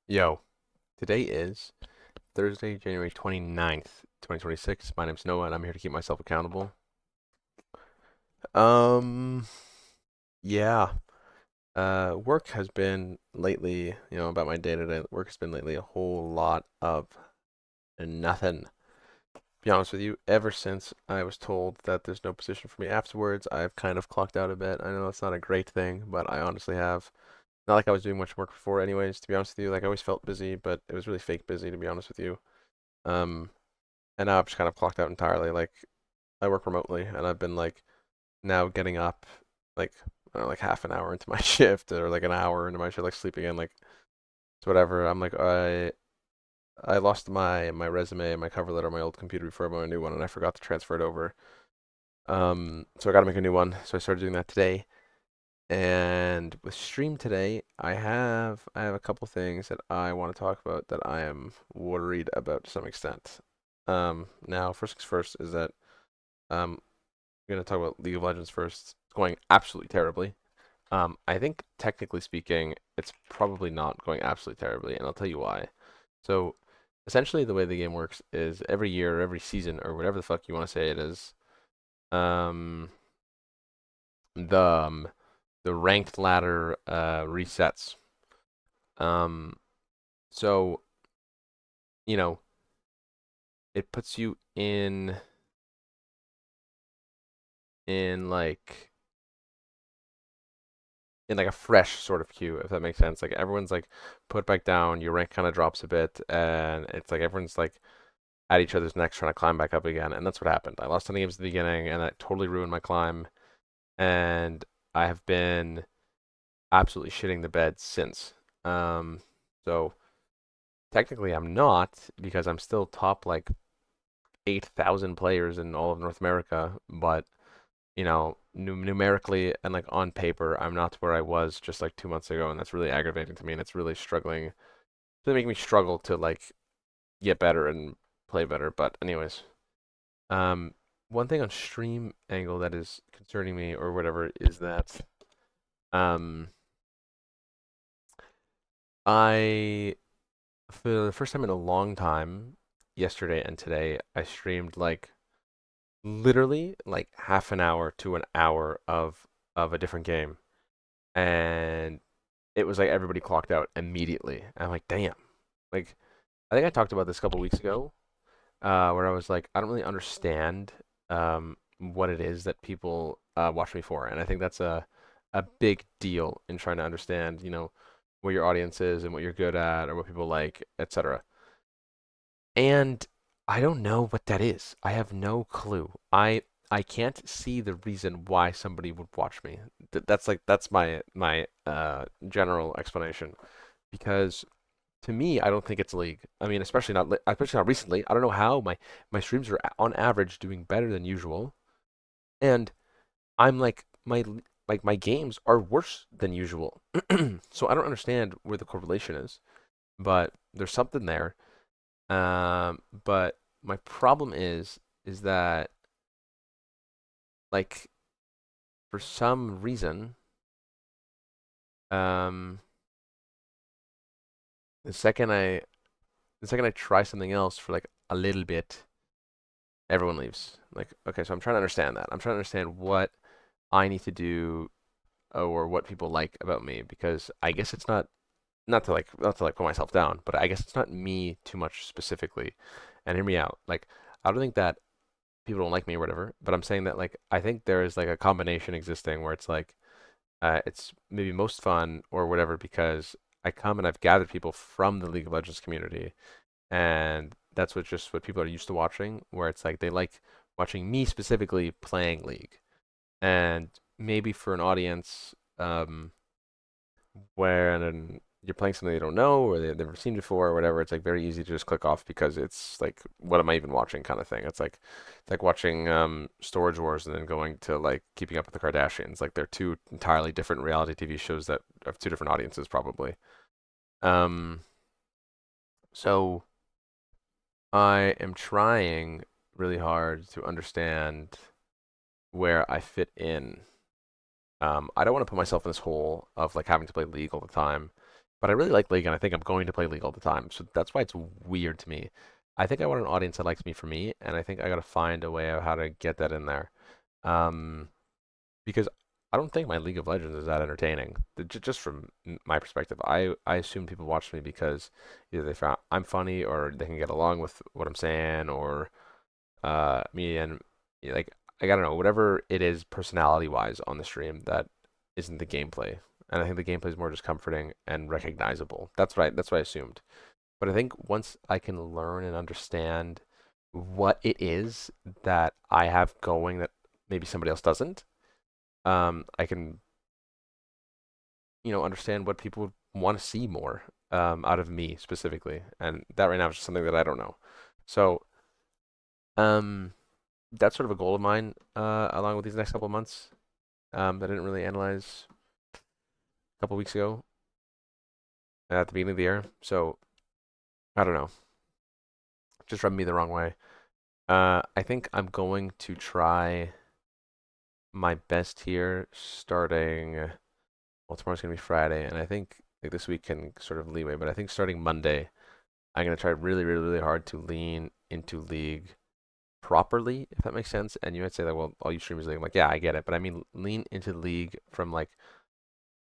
Yo, today is Thursday, January 29th, 2026. My name's Noah, and I'm here to keep myself accountable. Um, yeah. Work has been lately, about my day-to-day work has been lately a whole lot of nothing. To be honest with you, ever since I was told that there's no position for me afterwards, I've kind of clocked out a bit. I know it's not a great thing, but I honestly have. Not like I was doing much work before anyways, to be honest with you. Like I always felt busy, but it was really fake busy, to be honest with you. Um, and now I've just kind of clocked out entirely. Like I work remotely, and I've been like now getting up like I don't know, like half an hour into my shift or like an hour into my shift, like sleeping in, like it's whatever. I'm like I lost my resume and my cover letter on my old computer before I bought a new one, and I forgot to transfer it over. So I got to make a new one. So I started doing that today. And with stream today, I have a couple things that I want to talk about that I am worried about to some extent. Now, first things first is that we're going to talk about League of Legends first. It's going absolutely terribly. I think technically speaking, it's probably not going absolutely terribly, and I'll tell you why. So, essentially, the way the game works is every year, or every season, or whatever the fuck you want to say it is, um, the um, the ranked ladder resets. Um, so you know, it puts you in like in like a fresh sort of queue, if that makes sense. Like everyone's like put back down, your rank kind of drops a bit, and it's like everyone's like at each other's necks trying to climb back up again. And that's what happened. I lost 10 games at the beginning, and that totally ruined my climb. And I have been absolutely shitting the bed since. So technically I'm not because I'm still top like 8,000 players in all of North America, but numerically and like on paper, I'm not where I was just like 2 months ago, and that's really aggravating to me, and it's really struggling. It's really making me struggle to like get better and play better. But anyways, um, one thing on stream angle that is concerning me or whatever is that um, I for the first time in a long time, yesterday and today, I streamed like literally like half an hour to an hour of a different game, and it was like everybody clocked out immediately. I'm like, damn. Like, I think I talked about this a couple weeks ago, where I was like, I don't really understand what it is that people watch me for, and I think that's a big deal in trying to understand, what your audience is and what you're good at or what people like, etc. And I don't know what that is. I have no clue. I can't see the reason why somebody would watch me. That's my general explanation, because to me, I don't think it's league. I mean, especially not recently. I don't know how my streams are on average doing better than usual, and I'm like my games are worse than usual. So I don't understand where the correlation is, but there's something there. But my problem is that like for some reason, um, the second I the second I try something else for like a little bit, everyone leaves. Like, okay, so I'm trying to understand that. I'm trying to understand what I need to do or what people like about me, because I guess it's not to like put myself down, but I guess it's not me too much specifically. And hear me out. Like, I don't think that people don't like me or whatever, but I'm saying that like I think there is like a combination existing where it's like it's maybe most fun or whatever because I come and I've gathered people from the League of Legends community, and that's what people are used to watching, where it's like they like watching me specifically playing League. And maybe for an audience when you're playing something they don't know or they've never seen before or whatever, it's like very easy to just click off because it's like, what am I even watching kind of thing. It's like watching Storage Wars and then going to like Keeping Up with the Kardashians. Like they're two entirely different reality TV shows that have two different audiences probably. Um, so I am trying really hard to understand where I fit in. I don't want to put myself in this hole of like having to play League all the time, But I really like League, and I think I'm going to play League all the time. So that's why it's weird to me. I think I want an audience that likes me for me, and I think I got to find a way of how to get that in there. Um, because I don't think my League of Legends is that entertaining. Just from my perspective, I assume people watch me because either they found I'm funny or they can get along with what I'm saying, or me and like I don't know, whatever it is personality wise on the stream that isn't the gameplay. And I think the gameplay is more just comforting and recognizable. That's what I assumed. But I think once I can learn and understand what it is that I have going that maybe somebody else doesn't, I can, understand what people would want to see more out of me specifically. And that right now is just something that I don't know. So, um, that's sort of a goal of mine, along with these next couple of months, that I didn't really analyze a couple weeks ago at the beginning of the year. So I don't know, just rubbed me the wrong way. I think I'm going to try my best here starting. Well, tomorrow's gonna be Friday, and I think like this week can sort of leeway, but I think starting Monday, I'm gonna try really, really, really hard to lean into League properly, if that makes sense. And you might say that, well, all you streamers League. I'm like, yeah, I get it, but I mean lean into League from like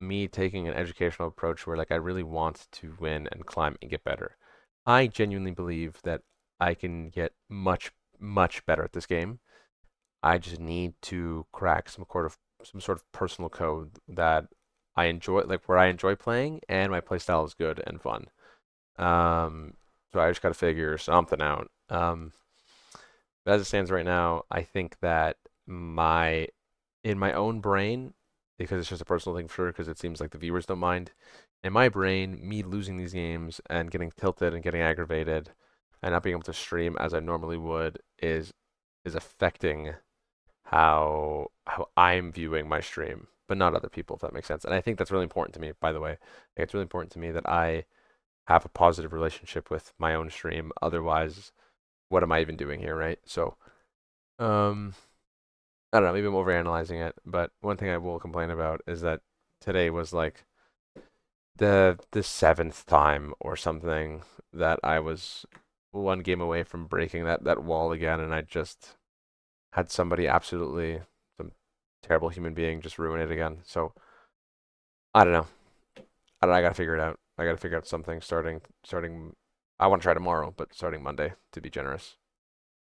me taking an educational approach where like I really want to win and climb and get better. I genuinely believe that I can get much, much better at this game. I just need to crack some sort of personal code that I enjoy, like where I enjoy playing and my playstyle is good and fun. Um, so I just got to figure something out. But as it stands right now, I think that my in my own brain, because it's just a personal thing for sure, because it seems like the viewers don't mind. In my brain, me losing these games and getting tilted and getting aggravated and not being able to stream as I normally would is affecting how I'm viewing my stream, but not other people, if that makes sense. And I think that's really important to me, by the way. I think it's really important to me that I have a positive relationship with my own stream. Otherwise, what am I even doing here, right? So, um, I don't know, maybe I'm overanalyzing it, but one thing I will complain about is that today was like the seventh time or something that I was one game away from breaking that wall again, and I just had somebody absolutely some terrible human being just ruin it again. So I don't know. I gotta figure it out. I gotta figure out something starting. I want to try tomorrow, but starting Monday to be generous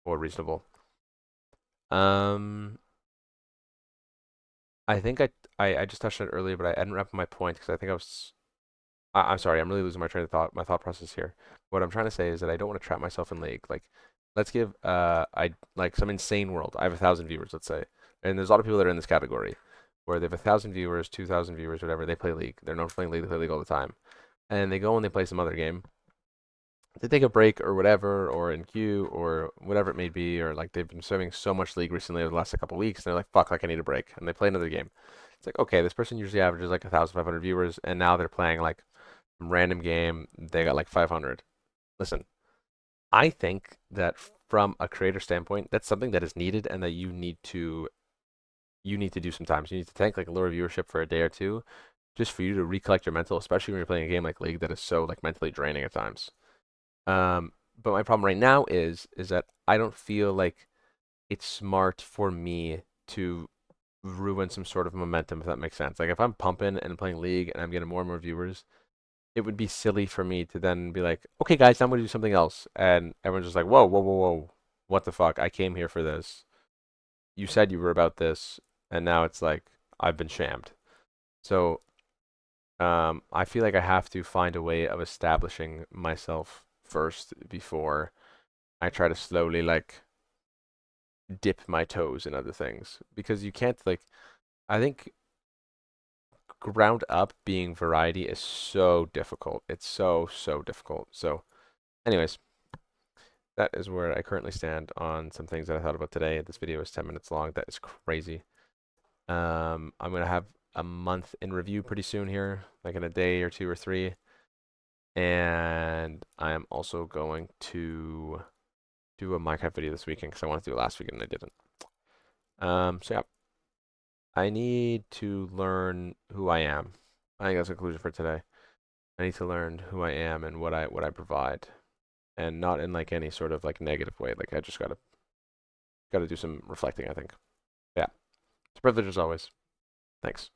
or reasonable. Um, I think I just touched on it earlier, but I hadn't wrapped my point because I think I'm sorry, I'm really losing my train of thought, my thought process here. What I'm trying to say is that I don't want to trap myself in League. Like, let's give I like some insane world. I have 1,000 viewers, let's say, and there's a lot of people that are in this category where they have 1,000 viewers, 2,000 viewers, whatever. They play League. They're known for playing League. They play League all the time, and they go and they play some other game. They take a break or whatever, or in queue or whatever it may be, or like they've been serving so much League recently over the last couple of weeks, and they're like, "Fuck, like I need a break," and they play another game. It's like, okay, this person usually averages like 1,500 viewers, and now they're playing like random game, they got like 500. Listen, I think that from a creator standpoint, that's something that is needed and that you need to do sometimes. You need to tank like a lower viewership for a day or two, just for you to recollect your mental, especially when you're playing a game like League that is so like mentally draining at times. But my problem right now is that I don't feel like it's smart for me to ruin some sort of momentum, if that makes sense. Like if I'm pumping and playing League and I'm getting more and more viewers, it would be silly for me to then be like, okay, guys, I'm going to do something else. And everyone's just like, whoa, whoa, whoa, whoa. What the fuck? I came here for this. You said you were about this. And now it's like, I've been shammed. So I feel like I have to find a way of establishing myself first before I try to slowly, like, dip my toes in other things. Because you can't, like, I think ground up being variety is so difficult. It's so, so difficult. So, anyways, that is where I currently stand on some things that I thought about today. This video is 10 minutes long. That is crazy. I'm gonna have a month in review pretty soon here, like in a day or two or three. And I am also going to do a Minecraft video this weekend because I wanted to do it last weekend and I didn't. So yeah, I need to learn who I am. I think that's the conclusion for today. I need to learn who I am and what I provide, and not in like any sort of like negative way. Like I just gotta do some reflecting, I think. Yeah. It's a privilege as always. Thanks.